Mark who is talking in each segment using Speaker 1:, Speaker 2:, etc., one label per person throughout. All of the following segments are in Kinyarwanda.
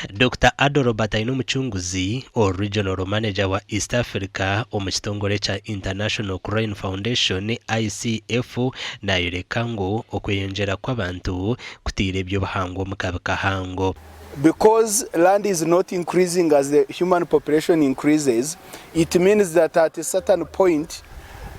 Speaker 1: Dr. Ado Robert Muchunguzi, Regional Manager wa East Africa omu kitongole kya International Crane Foundation ICF, nayoleka ngu okweyonjera kw'abantu kutiira eby'obuhangwa omu kahango.
Speaker 2: Because land is not increasing as the human population increases, it means that at a certain point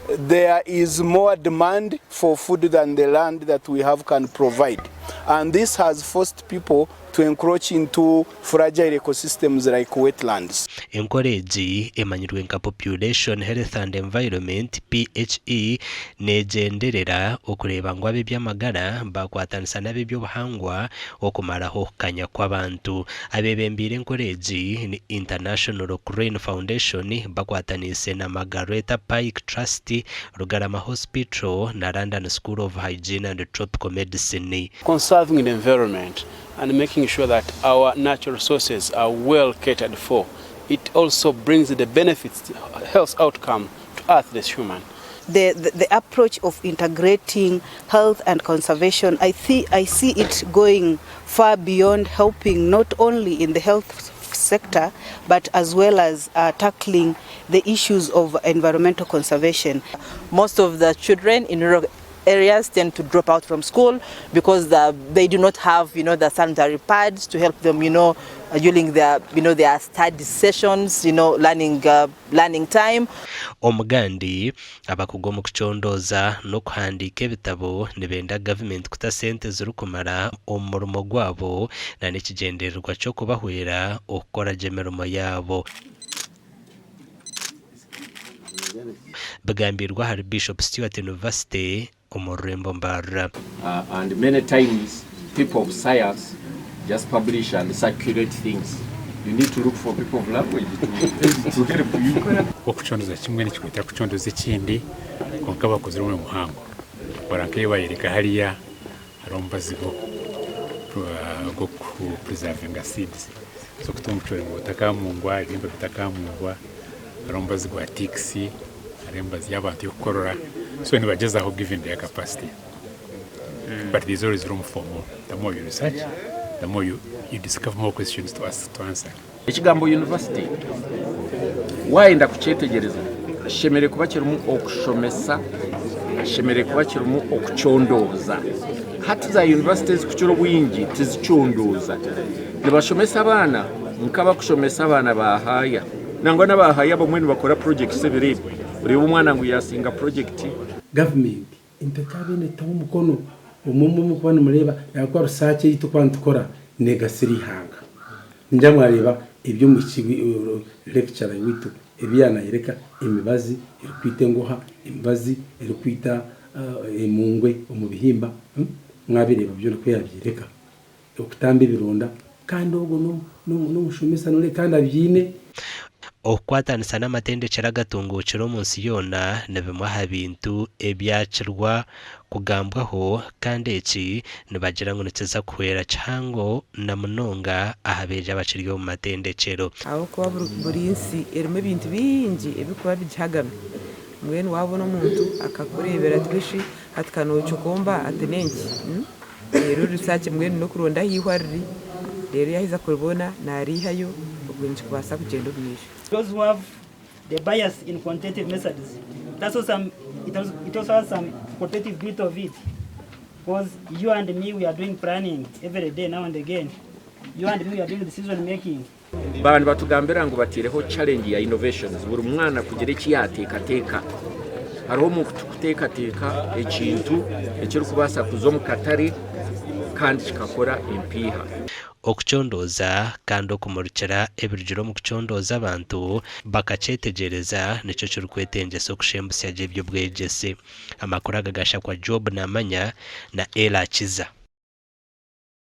Speaker 2: there is more demand for food than the land that we have can provide. And this has forced people to encroach into fragile ecosystems like wetlands.
Speaker 1: Encourage emanyirwe nka Population Health and Environment PHE negenderera okureba ngo eby'amagara bakwatanisa n'eby'obuhangwa okumaraho kanya kw'abantu. Abebembire encourage ni International Crane Foundation bakwatanise na Margaret Pike Trust, Rugarama Hospital na London School of Hygiene and Tropical Medicine.
Speaker 3: Conserving the environment and making sure that our natural resources are well catered for. It also brings the benefits, health outcome to us as human.
Speaker 4: The approach of integrating health and conservation, I see it going far beyond helping not only in the health sector but as well as tackling the issues of environmental conservation.
Speaker 5: Most of the children in rural areas tend to drop out from school because they do not have, the sanitary pads to help them, during their, their study sessions, learning time.
Speaker 1: Omugandi abakugo mu kuchondoza no kuhandika ebitabo nibenda government kuta sente zirukumara omurimo gwabo na nekigendererwa cyo kubahwera okukora emirimo yabo. Bagambirwa hari Bishop Stewart University omurembo mbara.
Speaker 6: And many times people of science just publish and circulate things. You need to look for people of language to help you.
Speaker 7: Okuchondoza kimwe nikikwita kuchondoza ikindi konka bakoze mu muhango. Baranke bayireka hariya arombazi go ku preserving seeds. So kutumchwe ngo takamungwa ibimba bitakamungwa arombazi gwa tixi arembazi y'abantu yokorora. So nibagezaho given their capacity. But there's always room for more. The more you research, the more you discover more questions to answer.
Speaker 6: Ekigambo university waenda kuchetegereza shemere kuba kirumu okushomesa, shemere kuba kirumu okuchondoza. Hati za universities kuchiro bwingi tizichondoza. Nibashomesa abana nkaba kushomesa abana bahaya. Nangwa n'abahaya bomwe bakora projects ebirebe. Uri umwana ngo yasinga project.
Speaker 8: Government impekabine tamu mukono umumu kubana mureba yakwa research yitu kwantukora negasiri hanga njya mwareba ibyo mu lecture witu ebyana yereka imibazi irikwite ngoha imibazi irikwita emungwe omubihimba mwabireba byo ko yabyereka okutambe bironda kandi ogo no mushomesa nore kandi abyine
Speaker 1: okwatanisa n'amatendekero agatungukira omunsi yona nibimwaha bintu ebyakirwa kugambwaho kandi eki nibagira ngo nikiza kuhwera kihango na munonga ahabeja abakiryo mu matendekero.
Speaker 5: Aho kuba buri nsi erimo ibintu bingi ebikuba bijagame mwene wabona umuntu akakurebera twishi atkanochokomba atenengi rero research mwene no kuronda hihwariri rero yahiza kubona narihayo ubwinji kubasa kugenda ubwisha.
Speaker 9: Those who have the bias in quantitative methods, that's also it also has some qualitative bit of it. Because you and me, we are doing planning every day now and again. You and me, we are doing decision making.
Speaker 6: Bantu batugambira ngo batireho challenge ya innovations buri mwana kugera iki yatekateka hariho mu kutekateka ekintu ekiri kubasa kuzomu katari kandi kikakora impiha.
Speaker 1: Okuchondoza kandi okumurikira ebirugiro mu kuchondoza abantu bakachetegereza nicyo kiri kwetengesa okushembusya by'obwegese. Amakuru agagasha kwa Job Namanya na Ela Kiza.